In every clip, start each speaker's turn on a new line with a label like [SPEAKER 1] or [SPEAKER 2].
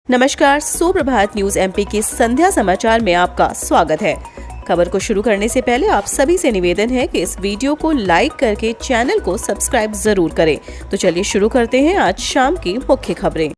[SPEAKER 1] नमस्कार, सुप्रभात news MP के संध्या समाचार में आपका स्वागत है। खबर को शुरू करने से पहले आप सभी से निवेदन है कि इस वीडियो को लाइक करके चैनल को सब्सक्राइब जरूर करें। तो चलिए शुरू करते हैं आज शाम की मुख्य खबरें।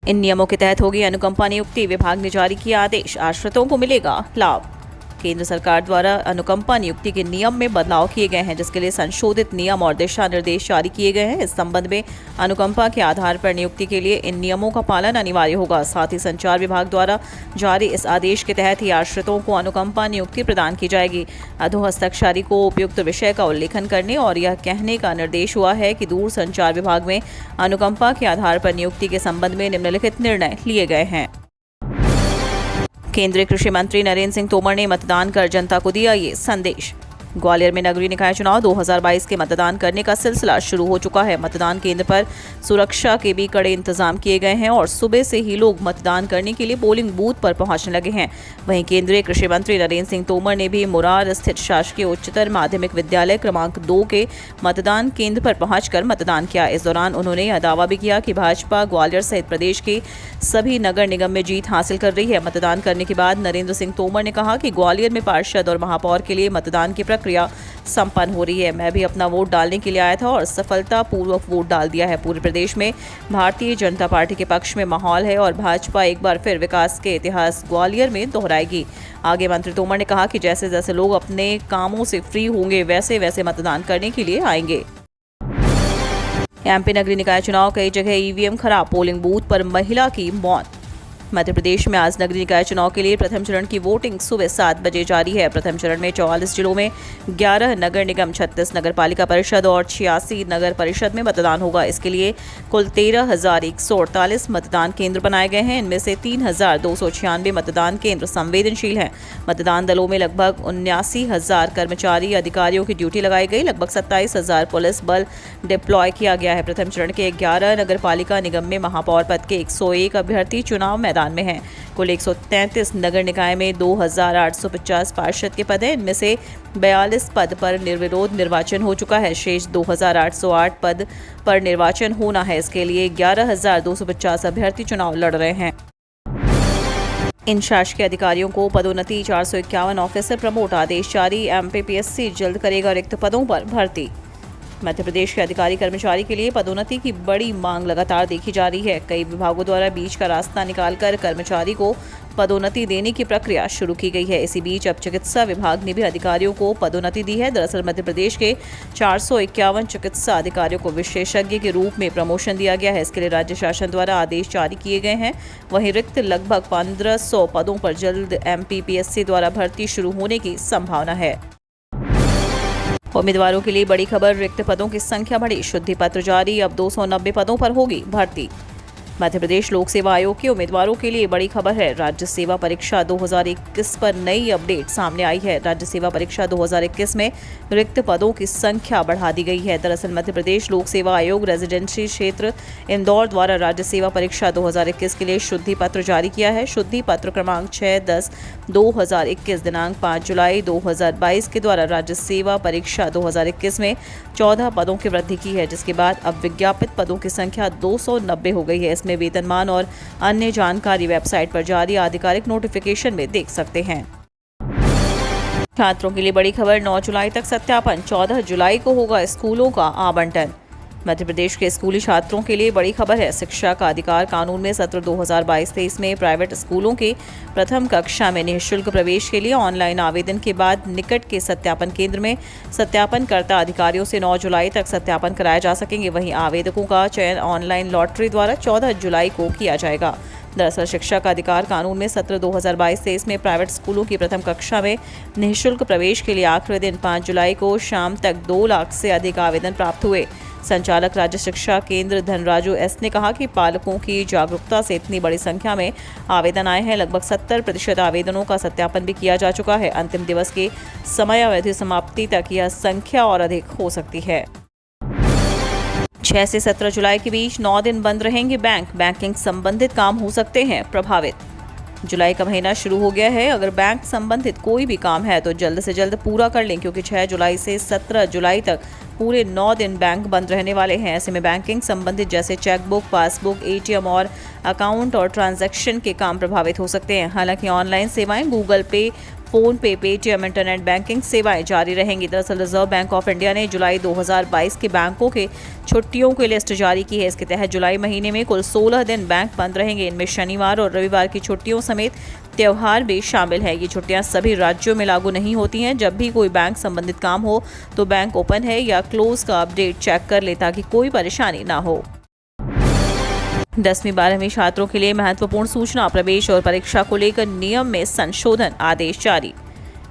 [SPEAKER 1] इन नियमों के तहत होगी अनुकंपा नियुक्ति, विभाग ने जारी किया आदेश, आश्रितों को मिलेगा लाभ। केंद्र सरकार द्वारा अनुकंपा नियुक्ति के नियम में बदलाव किए गए हैं, जिसके लिए संशोधित नियम और दिशा निर्देश जारी किए गए हैं। इस संबंध में अनुकंपा के आधार पर नियुक्ति के लिए इन नियमों का पालन अनिवार्य होगा। साथ ही संचार विभाग द्वारा जारी इस आदेश के तहत ही आश्रितों को अनुकंपा नियुक्ति प्रदान की जाएगी। अधोहस्ताक्षरी को उपयुक्त विषय का उल्लेखन करने और यह कहने का निर्देश हुआ है कि दूर संचार विभाग में अनुकंपा के आधार पर नियुक्ति के संबंध में निम्नलिखित निर्णय लिए गए हैं। केंद्रीय कृषि मंत्री नरेंद्र सिंह तोमर ने मतदान कर जनता को दिया ये संदेश। ग्वालियर में नगरीय निकाय चुनाव 2022 के मतदान करने का सिलसिला शुरू हो चुका है। मतदान केंद्र पर सुरक्षा के भी कड़े इंतजाम किए गए हैं और सुबह से ही लोग मतदान करने के लिए पोलिंग बूथ पर पहुंचने लगे हैं। वहीं केंद्रीय कृषि मंत्री नरेंद्र सिंह तोमर ने भी मुरार स्थित शासकीय उच्चतर माध्यमिक विद्यालय क्रमांक 2 के मतदान केंद्र पर पहुंचकर मतदान किया। इस दौरान उन्होंने यह दावा भी किया कि भाजपा ग्वालियर सहित प्रदेश के सभी नगर निगम में जीत हासिल कर रही है। मतदान करने के बाद नरेंद्र सिंह तोमर ने कहा कि ग्वालियर में पार्षद और महापौर के लिए मतदान की प्रक्रिया संपन्न हो रही है। मैं भी अपना वोट डालने के लिए आया था और सफलतापूर्वक वोट डाल दिया है। पूरे प्रदेश में भारतीय जनता पार्टी के पक्ष में माहौल है और भाजपा एक बार फिर विकास के इतिहास ग्वालियर में दोहराएगी। आगे मंत्री तोमर ने कहा कि जैसे जैसे लोग अपने कामों से फ्री होंगे वैसे वैसे मतदान करने के लिए आएंगे। एमपी नगरीय निकाय चुनाव कई जगह ईवीएम खराब, पोलिंग बूथ पर महिला की मौत। मध्य प्रदेश में आज नगरीय निकाय चुनाव के लिए प्रथम चरण की वोटिंग सुबह 7 बजे जारी है। प्रथम चरण में 44 जिलों में 11 नगर निगम, 36 नगर पालिका परिषद और 86 नगर परिषद में मतदान होगा। इसके लिए कुल 13,148 मतदान केंद्र बनाए गए हैं। इनमें से 3,296 मतदान केंद्र संवेदनशील हैं। मतदान दलों में लगभग 79,000 कर्मचारी अधिकारियों की ड्यूटी लगाई गई। लगभग 27,000 पुलिस बल डिप्लॉय किया गया है। प्रथम चरण के 11 नगर पालिका निगम में महापौर पद के 101 अभ्यर्थी चुनाव मैदान में हैं। कुल 133 नगर निकाय में 2,850 पार्षद के पद हैं। इनमें से 42 पद पर निर्विरोध निर्वाचन हो चुका है। शेष 2,808 पद पर निर्वाचन होना है। इसके लिए 11,250 अभ्यर्थी चुनाव लड़ रहे हैं। इन शासकीय अधिकारियों को पदोन्नति, 451 ऑफिसर प्रमोट, आदेश जारी। एमपीपीएससी जल्द करेगा रिक्त पदों पर भर्ती। मध्य प्रदेश के अधिकारी कर्मचारी के लिए पदोन्नति की बड़ी मांग लगातार देखी जा रही है। कई विभागों द्वारा बीच का रास्ता निकालकर कर्मचारी को पदोन्नति देने की प्रक्रिया शुरू की गई है। इसी बीच अब चिकित्सा विभाग ने भी अधिकारियों को पदोन्नति दी है। दरअसल मध्य प्रदेश के 451 चिकित्सा अधिकारियों को विशेषज्ञ के रूप में प्रमोशन दिया गया है। इसके लिए राज्य शासन द्वारा आदेश जारी किए गए हैं। वहीं रिक्त लगभग 1500 पदों पर जल्द एमपीपीएससी द्वारा भर्ती शुरू होने की संभावना है। उम्मीदवारों के लिए बड़ी खबर, रिक्त पदों की संख्या बढ़ी, शुद्धि पत्र जारी, अब 290 पदों पर होगी भर्ती। मध्य प्रदेश लोक सेवा आयोग के उम्मीदवारों के लिए बड़ी खबर है। राज्य सेवा परीक्षा 2021 पर नई अपडेट सामने आई है। राज्य सेवा परीक्षा 2021 में रिक्त पदों की संख्या बढ़ा दी गई है। दरअसल मध्य प्रदेश लोक सेवा आयोग रेजिडेंसी क्षेत्र इंदौर द्वारा राज्य सेवा परीक्षा 2021 के लिए शुद्धि पत्र जारी किया है। शुद्धि पत्र क्रमांक 6/10/2021 दिनांक 5 जुलाई 2022 के द्वारा राज्य सेवा परीक्षा 2021 में 14 पदों की वृद्धि की है, जिसके बाद अब विज्ञापित पदों की संख्या 290 हो गई है। इसमें वेतनमान और अन्य जानकारी वेबसाइट पर जारी आधिकारिक नोटिफिकेशन में देख सकते हैं। छात्रों के लिए बड़ी खबर, 9 जुलाई तक सत्यापन, 14 जुलाई को होगा स्कूलों का आवंटन। मध्य प्रदेश के स्कूली छात्रों के लिए बड़ी खबर है। शिक्षा का अधिकार कानून में सत्र 2022-23 में प्राइवेट स्कूलों के प्रथम कक्षा में निःशुल्क प्रवेश के लिए ऑनलाइन आवेदन के बाद निकट के सत्यापन केंद्र में सत्यापनकर्ता अधिकारियों से 9 जुलाई तक सत्यापन कराए जा सकेंगे। वहीं आवेदकों का चयन ऑनलाइन लॉटरी द्वारा 14 जुलाई को किया जाएगा। दरअसल शिक्षा का अधिकार कानून में सत्र 2022-23 में प्राइवेट स्कूलों की प्रथम कक्षा में निःशुल्क प्रवेश के लिए आखिरी दिन 5 जुलाई को शाम तक 2 लाख से अधिक आवेदन प्राप्त हुए। संचालक राज्य शिक्षा केंद्र धनराजू एस ने कहा कि पालकों की जागरूकता से इतनी बड़ी संख्या में आवेदन आए हैं। लगभग 70% आवेदनों का सत्यापन भी किया जा चुका है। अंतिम दिवस के समयावधि समाप्ति तक यह संख्या और अधिक हो सकती है। 6 से 17 जुलाई के बीच 9 दिन बंद रहेंगे बैंक, बैंकिंग संबंधित काम हो सकते हैं प्रभावित। जुलाई का महीना शुरू हो गया है। अगर बैंक संबंधित कोई भी काम है तो जल्द से जल्द पूरा कर लें, क्योंकि 6 जुलाई से 17 जुलाई तक पूरे 9 दिन बैंक बंद रहने वाले हैं। ऐसे में बैंकिंग संबंधित जैसे चेकबुक, पासबुक, एटीएम और अकाउंट और ट्रांजैक्शन के काम प्रभावित हो सकते हैं। हालांकि ऑनलाइन सेवाएं, गूगल पे, फोन पे, पेटीएम, इंटरनेट बैंकिंग सेवाएं जारी रहेंगी। दरअसल रिजर्व बैंक ऑफ इंडिया ने जुलाई 2022 के बैंकों के छुट्टियों की लिस्ट जारी की है। इसके तहत जुलाई महीने में कुल 16 दिन बैंक बंद रहेंगे। इनमें शनिवार और रविवार की छुट्टियों समेत त्यौहार भी शामिल है। ये छुट्टियां सभी राज्यों में लागू नहीं होती हैं। जब भी कोई बैंक संबंधित काम हो तो बैंक ओपन है या क्लोज का अपडेट चेक कर ले ताकि कोई परेशानी ना हो। 10वीं 12वीं छात्रों के लिए महत्वपूर्ण सूचना, प्रवेश और परीक्षा को लेकर नियम में संशोधन, आदेश जारी।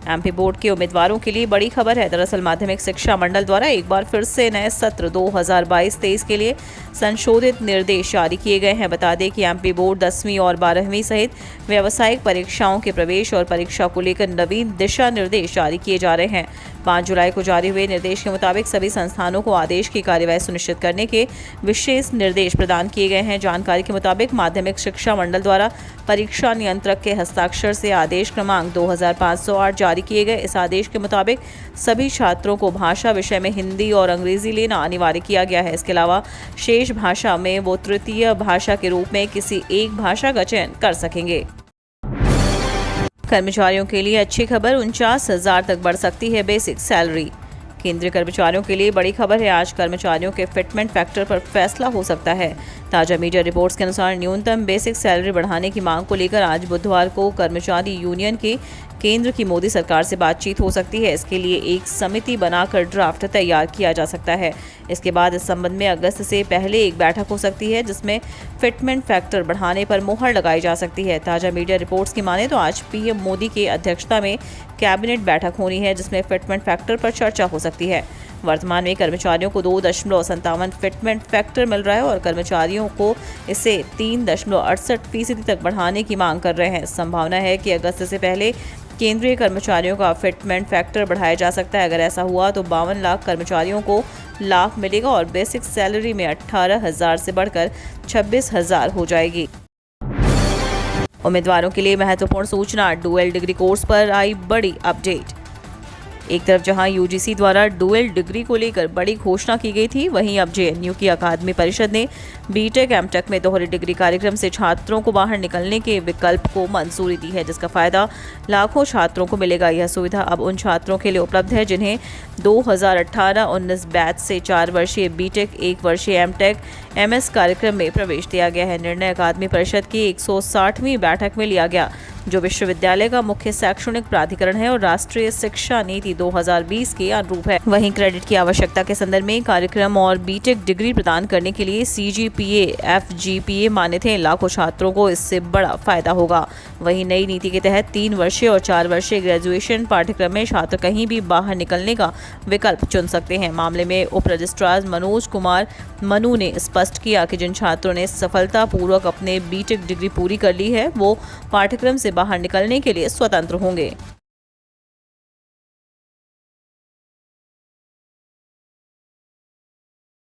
[SPEAKER 1] एमपी बोर्ड के उम्मीदवारों के लिए बड़ी खबर है। दरअसल माध्यमिक शिक्षा मंडल द्वारा एक बार फिर से नए सत्र 2022-23 के लिए संशोधित निर्देश जारी किए गए हैं। बता दें कि एमपी बोर्ड 10वीं और 12वीं सहित व्यावसायिक परीक्षाओं के प्रवेश और परीक्षा को लेकर नवीन दिशा निर्देश जारी किए जा रहे हैं। 5 जुलाई को जारी हुए निर्देश के मुताबिक सभी संस्थानों को आदेश की कार्यवाही सुनिश्चित करने के विशेष निर्देश प्रदान किए गए हैं। जानकारी के मुताबिक माध्यमिक शिक्षा मंडल द्वारा परीक्षा नियंत्रक के हस्ताक्षर से आदेश क्रमांक 2508 जारी किए गए। इस आदेश के मुताबिक सभी छात्रों को भाषा विषय में हिंदी और अंग्रेजी लेना अनिवार्य किया गया है। इसके अलावा शेष भाषा में वो तृतीय भाषा के रूप में किसी एक भाषा का चयन कर सकेंगे। कर्मचारियों के लिए अच्छी खबर, 49,000 तक बढ़ सकती है बेसिक सैलरी। केंद्रीय कर्मचारियों के लिए बड़ी खबर है। आज कर्मचारियों के फिटमेंट फैक्टर पर फैसला हो सकता है। ताजा मीडिया रिपोर्ट्स के अनुसार न्यूनतम बेसिक सैलरी बढ़ाने की मांग को लेकर आज बुधवार को कर्मचारी यूनियन के केंद्र की मोदी सरकार से बातचीत हो सकती है। इसके लिए एक समिति बनाकर ड्राफ्ट तैयार किया जा सकता है। इसके बाद इस संबंध में अगस्त से पहले एक बैठक हो सकती है जिसमें फिटमेंट फैक्टर बढ़ाने पर मुहर लगाई जा सकती है। ताजा मीडिया रिपोर्ट्स की माने तो आज पीएम मोदी की अध्यक्षता में कैबिनेट बैठक होनी है जिसमें फिटमेंट फैक्टर पर चर्चा हो सकती है। वर्तमान में कर्मचारियों को 2.57 फिटमेंट फैक्टर मिल रहा है और कर्मचारियों को इसे 3.68% तक बढ़ाने की मांग कर रहे हैं। संभावना है कि अगस्त से पहले केंद्रीय कर्मचारियों का फिटमेंट फैक्टर बढ़ाया जा सकता है। अगर ऐसा हुआ तो 52 लाख कर्मचारियों को लाभ मिलेगा और बेसिक सैलरी में 18,000 से बढ़कर 26,000 हो जाएगी। उम्मीदवारों के लिए महत्वपूर्ण सूचना, डुअल डिग्री कोर्स पर आई बड़ी अपडेट। एक तरफ जहां यूजीसी द्वारा डुअल डिग्री को लेकर बड़ी घोषणा की गई थी, वहीं अब जेएनयू की अकादमी परिषद ने बीटेक एमटेक में दोहरी डिग्री कार्यक्रम से छात्रों को बाहर निकलने के विकल्प को मंजूरी दी है जिसका फायदा लाखों छात्रों को मिलेगा। यह सुविधा अब उन छात्रों के लिए उपलब्ध है जिन्हें 2018-19 बैच से 4 वर्षीय बीटेक, 1 वर्षीय एमटेक एमएस कार्यक्रम में प्रवेश दिया गया है। निर्णय अकादमी परिषद की 160वीं बैठक में लिया गया जो विश्वविद्यालय का मुख्य शैक्षणिक प्राधिकरण है और राष्ट्रीय शिक्षा नीति 2020 के अनुरूप है। वहीं क्रेडिट की आवश्यकता के संदर्भ में कार्यक्रम और बीटेक डिग्री प्रदान करने के लिए सीजीपीए, एफजीपीए मान्य थे। लाखों छात्रों को इससे बड़ा फायदा होगा। वहीं नई नीति के तहत 3 वर्षीय और 4 वर्षीय ग्रेजुएशन पाठ्यक्रम में छात्र कहीं भी बाहर निकलने का विकल्प चुन सकते हैं। मामले में उप रजिस्ट्रार मनोज कुमार मनु ने स्पष्ट किया कि जिन छात्रों ने सफलतापूर्वक अपने बीटेक डिग्री पूरी कर ली है वो पाठ्यक्रम से बाहर निकलने के लिए स्वतंत्र होंगे।